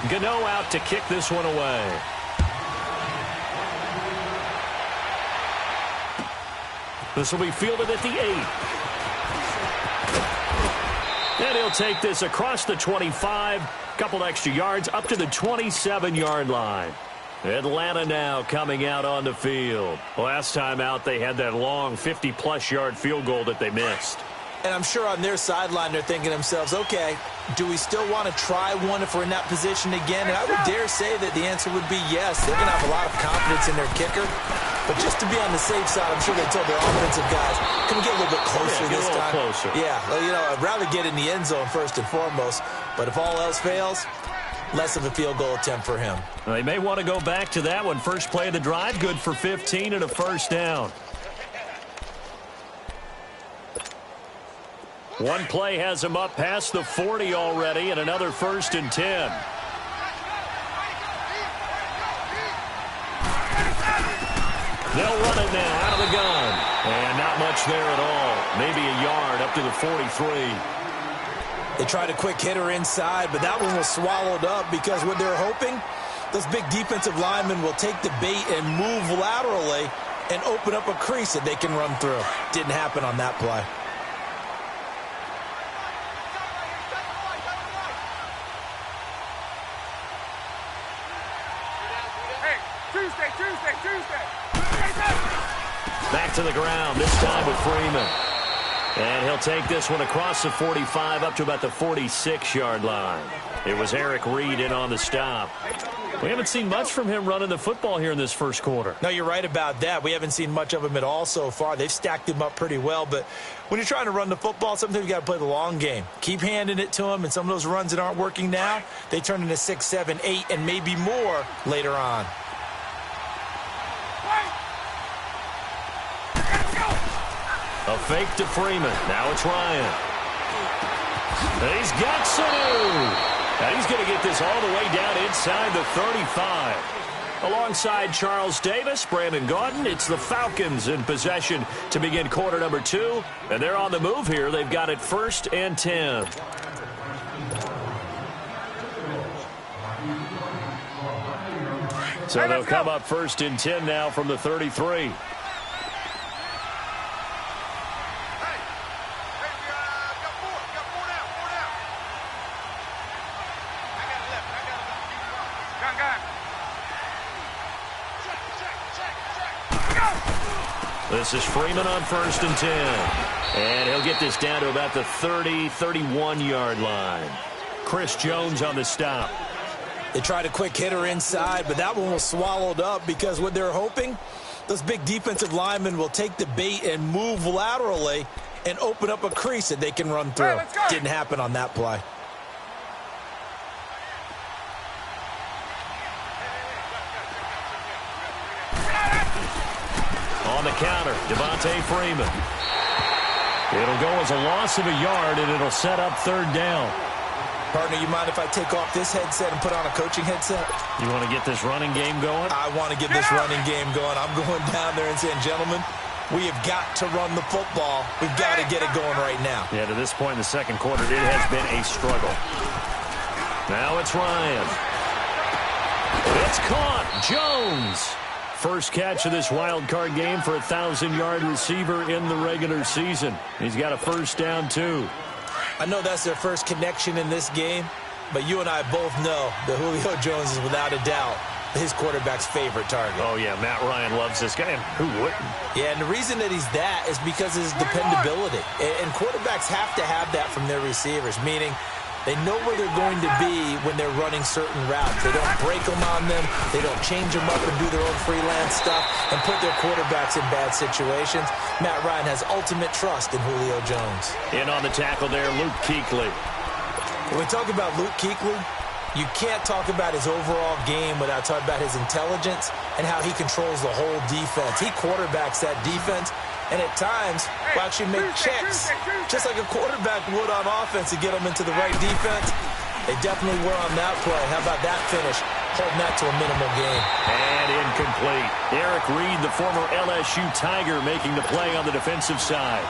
Gano out to kick this one away. This will be fielded at the 8. And he'll take this across the 25. Couple extra yards up to the 27-yard line. Atlanta now coming out on the field. Last time out, they had that long 50-plus yard field goal that they missed. And I'm sure on their sideline, they're thinking to themselves, okay, do we still want to try one if we're in that position again? And I would dare say that the answer would be yes. They're going to have a lot of confidence in their kicker. But just to be on the safe side, I'm sure they told their offensive guys, can we get a little bit closer this time? Closer. Yeah, well, you know, I'd rather get in the end zone first and foremost. But if all else fails, less of a field goal attempt for him. Well, they may want to go back to that one. First play of the drive, good for 15 and a first down. One play has him up past the 40 already, and another 1st and 10. They'll run it now out of the gun. And not much there at all. Maybe a yard up to the 43. They tried a quick hitter inside, but that one was swallowed up because what they're hoping, those big defensive linemen will take the bait and move laterally and open up a crease that they can run through. Didn't happen on that play. Back to the ground, this time with Freeman. And he'll take this one across the 45 up to about the 46-yard line. It was Eric Reed in on the stop. We haven't seen much from him running the football here in this first quarter. No, you're right about that. We haven't seen much of him at all so far. They've stacked him up pretty well. But when you're trying to run the football, sometimes you got to play the long game. Keep handing it to him, and some of those runs that aren't working now, they turn into 6, 7, 8, and maybe more later on. A fake to Freeman. Now it's Ryan. And he's got Sanu. And he's going to get this all the way down inside the 35. Alongside Charles Davis, Brandon Gaudin, it's the Falcons in possession to begin quarter number 2. And they're on the move here. They've got it 1st and 10. So they'll come up 1st and 10 now from the 33. This is Freeman on 1st and 10. And he'll get this down to about the 30, 31-yard line. Chris Jones on the stop. They tried a quick hitter inside, but that one was swallowed up because what they're hoping, those big defensive linemen will take the bait and move laterally and open up a crease that they can run through. Didn't happen on that play. On the counter, Devontae Freeman. It'll go as a loss of a yard, and it'll set up 3rd down. Partner, you mind if I take off this headset and put on a coaching headset? You want to get this running game going? I want to get this running game going. I'm going down there and saying, gentlemen, we have got to run the football. We've got to get it going right now. Yeah, to this point in the second quarter, it has been a struggle. Now it's Ryan. It's caught. Jones. First catch of this wild card game for a 1,000-yard receiver in the regular season. He's got a 1st down, too. I know that's their first connection in this game, but you and I both know that Julio Jones is without a doubt his quarterback's favorite target. Oh, yeah, Matt Ryan loves this guy, and who wouldn't? Yeah, and the reason that he's that is because of his dependability. And quarterbacks have to have that from their receivers, meaning they know where they're going to be when they're running certain routes. They don't break them on them. They don't change them up and do their own freelance stuff and put their quarterbacks in bad situations. Matt Ryan has ultimate trust in Julio Jones. In on the tackle there, Luke Kuechly. When we talk about Luke Kuechly, you can't talk about his overall game without talking about his intelligence and how he controls the whole defense. He quarterbacks that defense, and at times will actually make checks, just like a quarterback would on offense to get them into the right defense. They definitely were on that play. How about that finish? Holding that to a minimal gain. And incomplete. Eric Reed, the former LSU Tiger, making the play on the defensive side.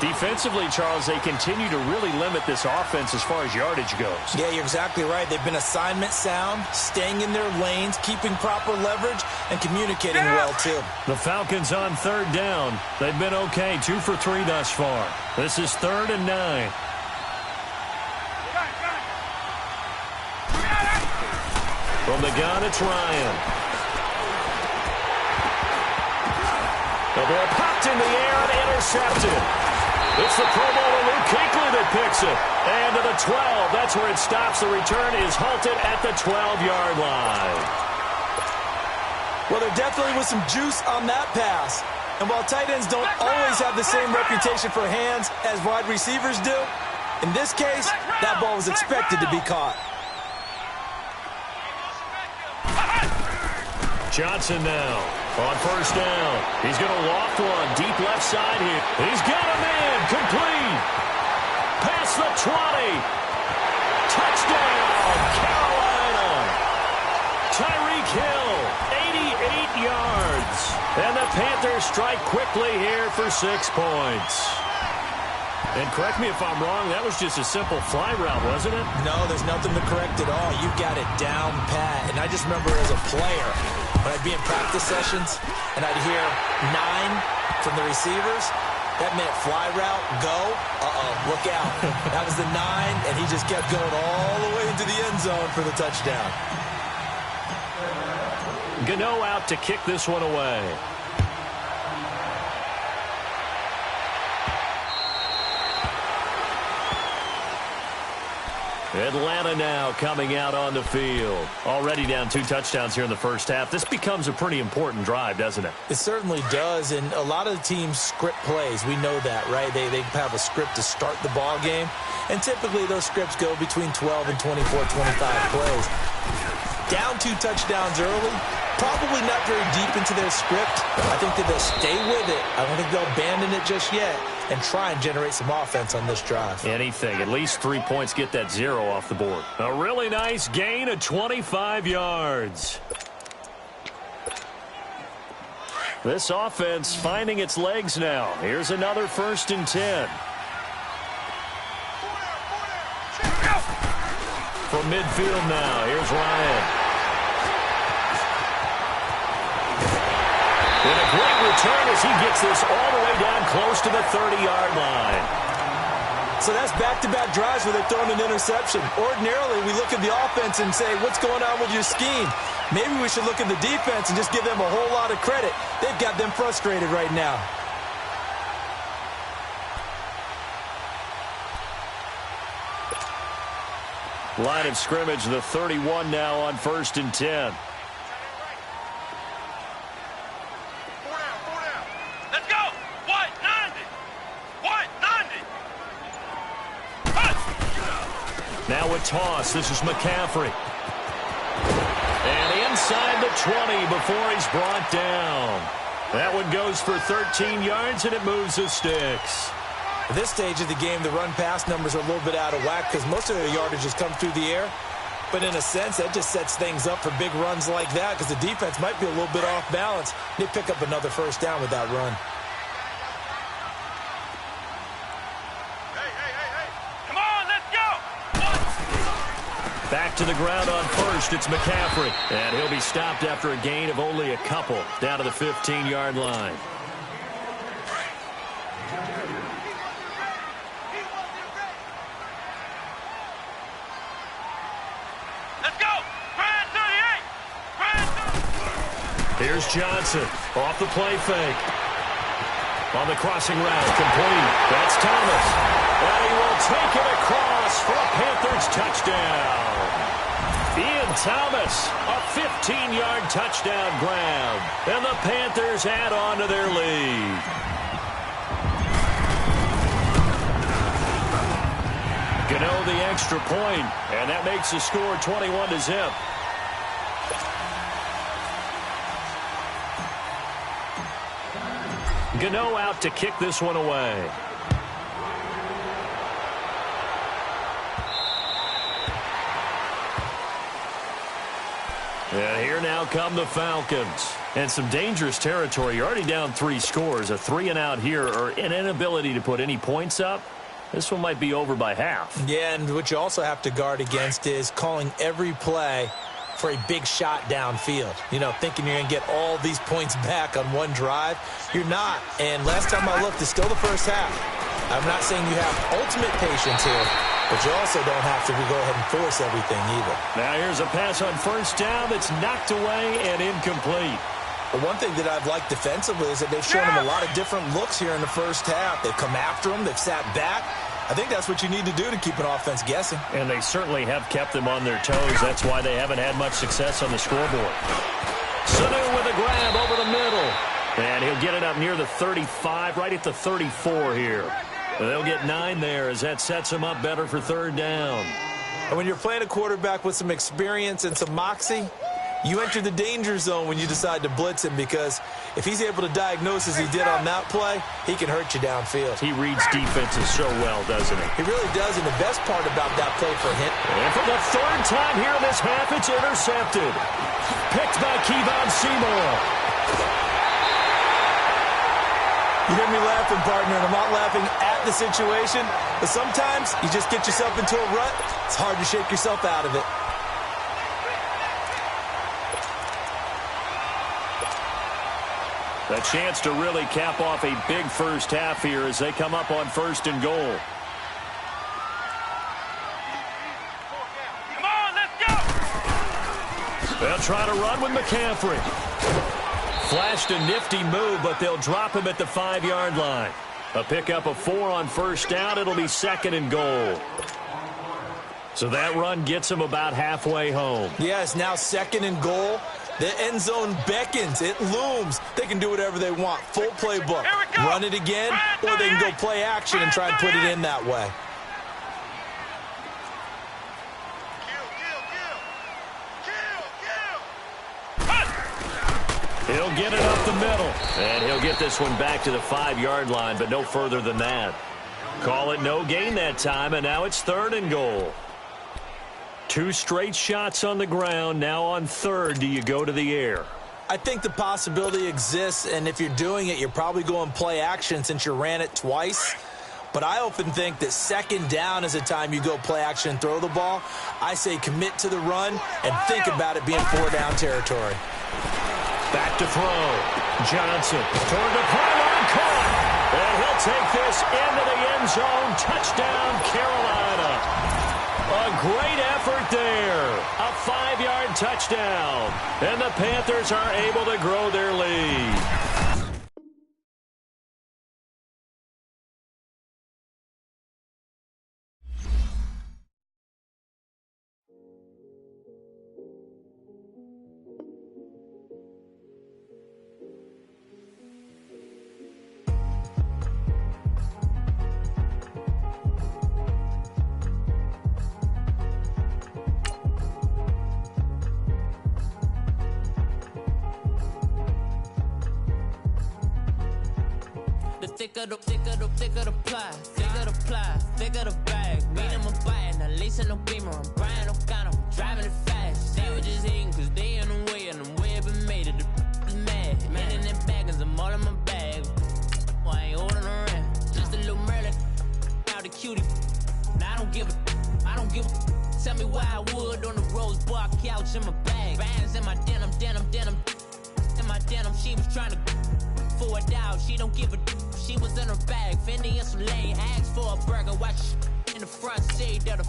Defensively, Charles, they continue to really limit this offense as far as yardage goes. Yeah, you're exactly right. They've been assignment sound, staying in their lanes, keeping proper leverage, and communicating well, too. The Falcons on 3rd down. They've been okay, 2 for 3 thus far. This is 3rd and 9. From the gun, it's Ryan. The ball popped in the air and intercepted. It's the Pro Bowler Luke Kuechly that picks it. And to the 12. That's where it stops. The return is halted at the 12-yard line. Well, there definitely was some juice on that pass. And while tight ends don't always have the same reputation for hands as wide receivers do, in this case, that ball was expected to be caught. Johnson now on 1st down. He's going to loft one deep left side here. He's got a man complete. Past the 20. Touchdown, Carolina. Tyreek Hill, 88 yards. And the Panthers strike quickly here for 6 points. And correct me if I'm wrong, that was just a simple fly route, wasn't it? No, there's nothing to correct at all. You got it down pat. And I just remember as a player, when I'd be in practice sessions and I'd hear 9 from the receivers, that meant fly route, go, look out. That was the 9, and he just kept going all the way into the end zone for the touchdown. Gano out to kick this one away. Atlanta now coming out on the field. Already down 2 touchdowns here in the first half. This becomes a pretty important drive, doesn't it? It certainly does, and a lot of the teams script plays. We know that, right? They have a script to start the ball game, and typically those scripts go between 12 and 24, 25 plays. Down 2 touchdowns early, probably not very deep into their script. I think that they'll stay with it. I don't think they'll abandon it just yet and try and generate some offense on this drive. Anything. At least 3 points, get that 0 off the board. A really nice gain of 25 yards. This offense finding its legs now. Here's another 1st and 10. From midfield now, here's Ryan. And a great return as he gets this all the way down close to the 30-yard line. So that's back-to-back drives where they're throwing an interception. Ordinarily, we look at the offense and say, what's going on with your scheme? Maybe we should look at the defense and just give them a whole lot of credit. They've got them frustrated right now. Line of scrimmage, the 31 now on 1st and 10. Now a toss. This is McCaffrey. And inside the 20 before he's brought down. That one goes for 13 yards, and it moves the sticks. At this stage of the game, the run-pass numbers are a little bit out of whack because most of their yardage has come through the air. But in a sense, that just sets things up for big runs like that because the defense might be a little bit off balance. They pick up another 1st down with that run. Back to the ground on 1st, it's McCaffrey. And he'll be stopped after a gain of only a couple down to the 15-yard line. Let's go! Grand 38! Grand 38! Here's Johnson off the play fake. On the crossing route, complete. That's Thomas. And he will take it across for a Panthers touchdown. Ian Thomas, a 15-yard touchdown grab. And the Panthers add on to their lead. Gano the extra point, and that makes the score 21-0. Gano out to kick this one away. And here now come the Falcons. And some dangerous territory. You're already down 3 scores. A 3-and-out here, or an inability to put any points up. This one might be over by half. Yeah, and what you also have to guard against is calling every play for a big shot downfield. You know, thinking you're going to get all these points back on one drive. You're not. And last time I looked, it's still the first half. I'm not saying you have ultimate patience here, but you also don't have to go ahead and force everything either. Now here's a pass on first down that's knocked away and incomplete. But one thing that I've liked defensively is that they've shown him a lot of different looks here in the first half. They've come after him. They've sat back. I think that's what you need to do to keep an offense guessing. And they certainly have kept them on their toes. That's why they haven't had much success on the scoreboard. Sanu with a grab over the middle. And he'll get it up near the 35, right at the 34 here. They'll get 9 there as that sets them up better for third down. And when you're playing a quarterback with some experience and some moxie, you enter the danger zone when you decide to blitz him, because if he's able to diagnose as he did on that play, he can hurt you downfield. He reads defenses so well, doesn't he? He really does, and the best part about that play for him. And for the 3rd time here in this half, it's intercepted. Picked by Kevon Seymour. You hear me laughing, partner, and I'm not laughing at the situation, but sometimes you just get yourself into a rut. It's hard to shake yourself out of it. A chance to really cap off a big first half here as they come up on 1st and goal. Come on, let's go! They'll try to run with McCaffrey. Flashed a nifty move, but they'll drop him at the 5-yard line. A pickup of 4 on first down. It'll be 2nd and goal. So that run gets them about halfway home. Yeah, it's now 2nd and goal. The end zone beckons. It looms. They can do whatever they want. Full playbook. Run it again, or they can go play action and try and put it in that way. He'll get it up the middle. And he'll get this one back to the 5-yard line, but no further than that. Call it no gain that time, and now it's 3rd and goal. 2 straight shots on the ground. Now on 3rd, do you go to the air? I think the possibility exists, and if you're doing it, you're probably going play action since you ran it twice. But I often think that 2nd down is a time you go play action and throw the ball. I say commit to the run and think about it being 4-down territory. Back to throw. Johnson toward the pylon, caught. And he'll take this into the end zone. Touchdown, Carolina. A great effort there. A 5-yard touchdown. And the Panthers are able to grow their lead. Thicker the ply, thicker the bag. Meet him a bite, now lacing no beamer. I'm Brian O'Connor, driving it fast. They were just hating cause they in the way, and the way it been made it, the is mad. Man in them baggins, I'm all in my bag. I ain't holding around, just a little Merlin, out the cutie. Now I don't give a. Tell me why I would on the rose bar couch in my bag. Bands in my denim. In my denim, she was trying to for a doubt, she don't give a. She was in her bag, Fendi and some lane. Asked for a burger, watch in the front seat of the